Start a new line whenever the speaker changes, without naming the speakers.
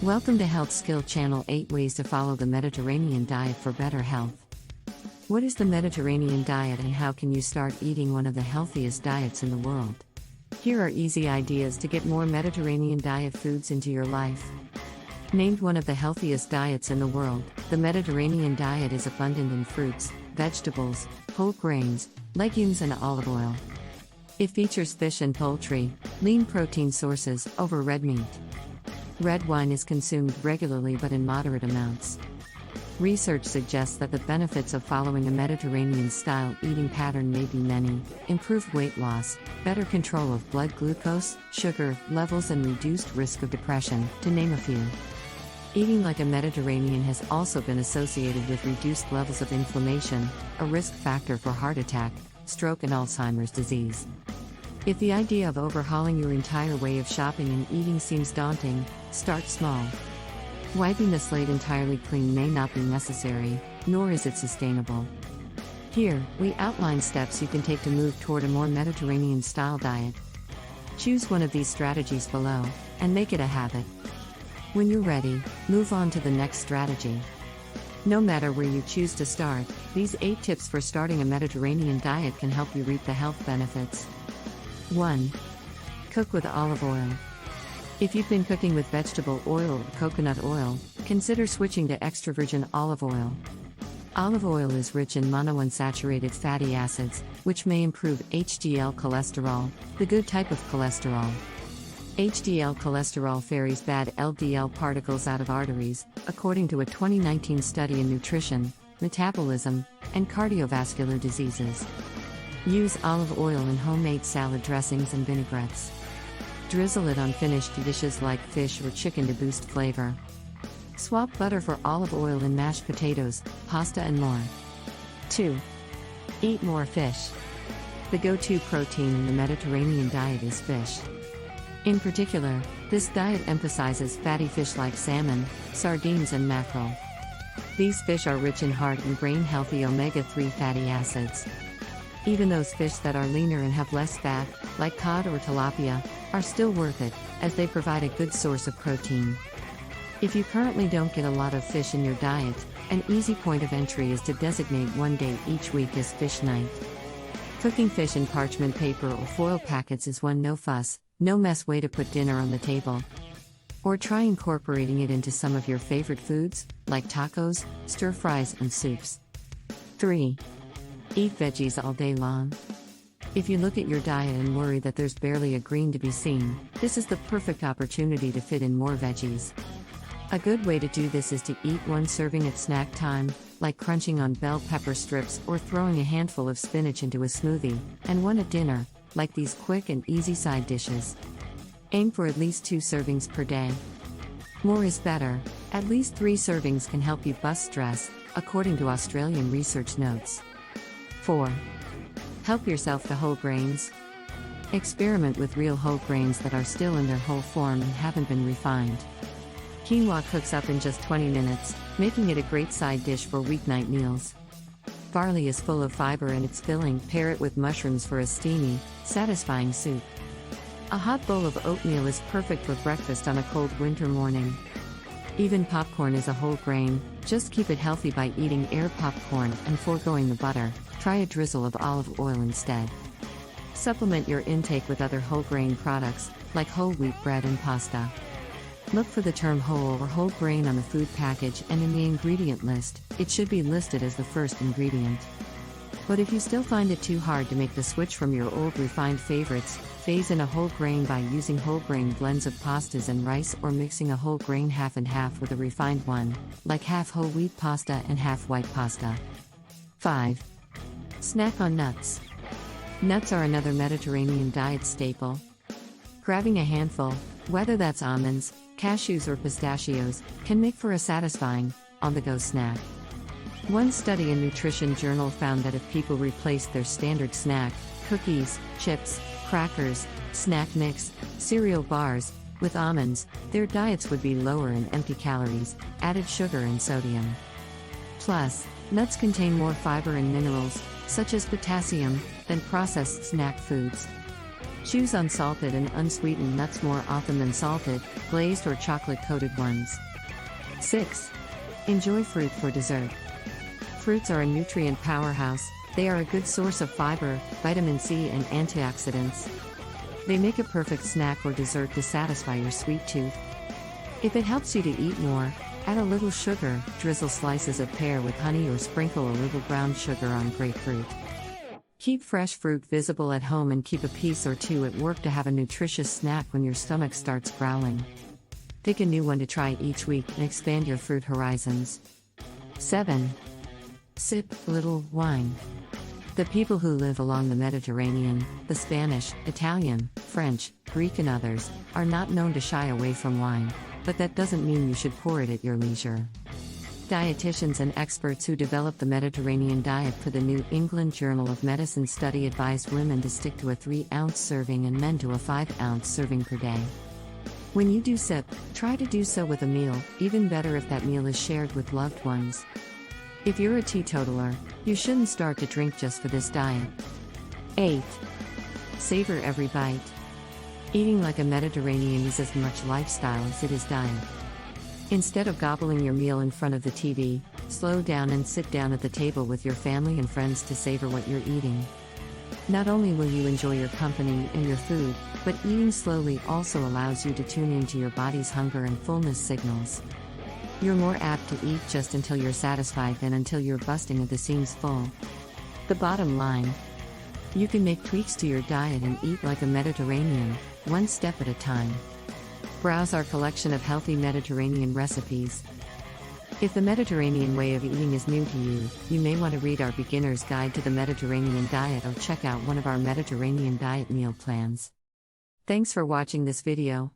Welcome to Health Skill Channel 8 Ways to Follow the Mediterranean Diet for Better Health. What is the Mediterranean diet and how can you start eating one of the healthiest diets in the world? Here are easy ideas to get more Mediterranean diet foods into your life. Named one of the healthiest diets in the world, the Mediterranean diet is abundant in fruits, vegetables, whole grains, legumes, and olive oil. It features fish and poultry, lean protein sources, over red meat. Red wine is consumed regularly but in moderate amounts. Research suggests that the benefits of following a Mediterranean-style eating pattern may be many: improved weight loss, better control of blood glucose, sugar levels, and reduced risk of depression, to name a few. Eating like a Mediterranean has also been associated with reduced levels of inflammation, a risk factor for heart attack, stroke, and Alzheimer's disease. If the idea of overhauling your entire way of shopping and eating seems daunting, start small. Wiping the slate entirely clean may not be necessary, nor is it sustainable. Here, we outline steps you can take to move toward a more Mediterranean-style diet. Choose one of these strategies below, and make it a habit. When you're ready, move on to the next strategy. No matter where you choose to start, these 8 tips for starting a Mediterranean diet can help you reap the health benefits. 1. Cook with olive oil. If you've been cooking with vegetable oil or coconut oil, consider switching to extra virgin olive oil. Olive oil is rich in monounsaturated fatty acids, which may improve HDL cholesterol, the good type of cholesterol. HDL cholesterol ferries bad LDL particles out of arteries, according to a 2019 study in nutrition, metabolism, and cardiovascular diseases. Use olive oil in homemade salad dressings and vinaigrettes. Drizzle it on finished dishes like fish or chicken to boost flavor. Swap butter for olive oil in mashed potatoes, pasta, and more. 2. Eat more fish. The go-to protein in the Mediterranean diet is fish. In particular, this diet emphasizes fatty fish like salmon, sardines, and mackerel. These fish are rich in heart and brain-healthy omega-3 fatty acids. Even those fish that are leaner and have less fat, like cod or tilapia, are still worth it, as they provide a good source of protein. If you currently don't get a lot of fish in your diet, an easy point of entry is to designate one day each week as fish night. Cooking fish in parchment paper or foil packets is one no-fuss, no-mess way to put dinner on the table. Or try incorporating it into some of your favorite foods, like tacos, stir-fries, and soups. 3. Eat veggies all day long. If you look at your diet and worry that there's barely a green to be seen, this is the perfect opportunity to fit in more veggies. A good way to do this is to eat one serving at snack time, like crunching on bell pepper strips or throwing a handful of spinach into a smoothie, and one at dinner, like these quick and easy side dishes. Aim for at least 2 servings per day. More is better. At least 3 servings can help you bust stress, according to Australian research notes. 4. Help yourself to whole grains. Experiment with real whole grains that are still in their whole form and haven't been refined. Quinoa cooks up in just 20 minutes, making it a great side dish for weeknight meals. Barley is full of fiber and it's filling. Pair it with mushrooms for a steamy, satisfying soup. A hot bowl of oatmeal is perfect for breakfast on a cold winter morning. Even popcorn is a whole grain. Just keep it healthy by eating air popcorn and foregoing the butter. Try a drizzle of olive oil instead. Supplement your intake with other whole grain products, like whole wheat bread and pasta. Look for the term whole or whole grain on the food package, and in the ingredient list, it should be listed as the first ingredient. But if you still find it too hard to make the switch from your old refined favorites, phase in a whole grain by using whole grain blends of pastas and rice, or mixing a whole grain half and half with a refined one, like half whole wheat pasta and half white pasta. 5. Snack on nuts. Nuts are another Mediterranean diet staple. Grabbing a handful, whether that's almonds, cashews, or pistachios, can make for a satisfying, on-the-go snack. One study in Nutrition Journal found that if people replaced their standard snack, cookies, chips, crackers, snack mix, cereal bars, with almonds, their diets would be lower in empty calories, added sugar, and sodium. Plus, nuts contain more fiber and minerals, such as potassium, than processed snack foods. Choose unsalted and unsweetened nuts more often than salted, glazed or chocolate-coated ones. 6. Enjoy fruit for dessert. Fruits are a nutrient powerhouse. They are a good source of fiber, vitamin C and antioxidants. They make a perfect snack or dessert to satisfy your sweet tooth. If it helps you to eat more, add a little sugar, drizzle slices of pear with honey or sprinkle a little brown sugar on grapefruit. Keep fresh fruit visible at home and keep a piece or two at work to have a nutritious snack when your stomach starts growling. Pick a new one to try each week and expand your fruit horizons. 7. Sip little wine. The people who live along the Mediterranean, the Spanish, Italian, French, Greek and others, are not known to shy away from wine, but that doesn't mean you should pour it at your leisure. Dietitians and experts who developed the Mediterranean diet for the New England Journal of Medicine study advised women to stick to a 3-ounce serving and men to a 5-ounce serving per day. When you do sip, try to do so with a meal, even better if that meal is shared with loved ones. If you're a teetotaler, you shouldn't start to drink just for this diet. 8. Savor every bite. Eating like a Mediterranean is as much lifestyle as it is diet. Instead of gobbling your meal in front of the TV, slow down and sit down at the table with your family and friends to savor what you're eating. Not only will you enjoy your company and your food, but eating slowly also allows you to tune into your body's hunger and fullness signals. You're more apt to eat just until you're satisfied than until you're busting at the seams full. The bottom line: you can make tweaks to your diet and eat like a Mediterranean, one step at a time. Browse our collection of healthy Mediterranean recipes. If the Mediterranean way of eating is new to you, you may want to read our Beginner's Guide to the Mediterranean Diet or check out one of our Mediterranean diet meal plans. Thanks for watching this video.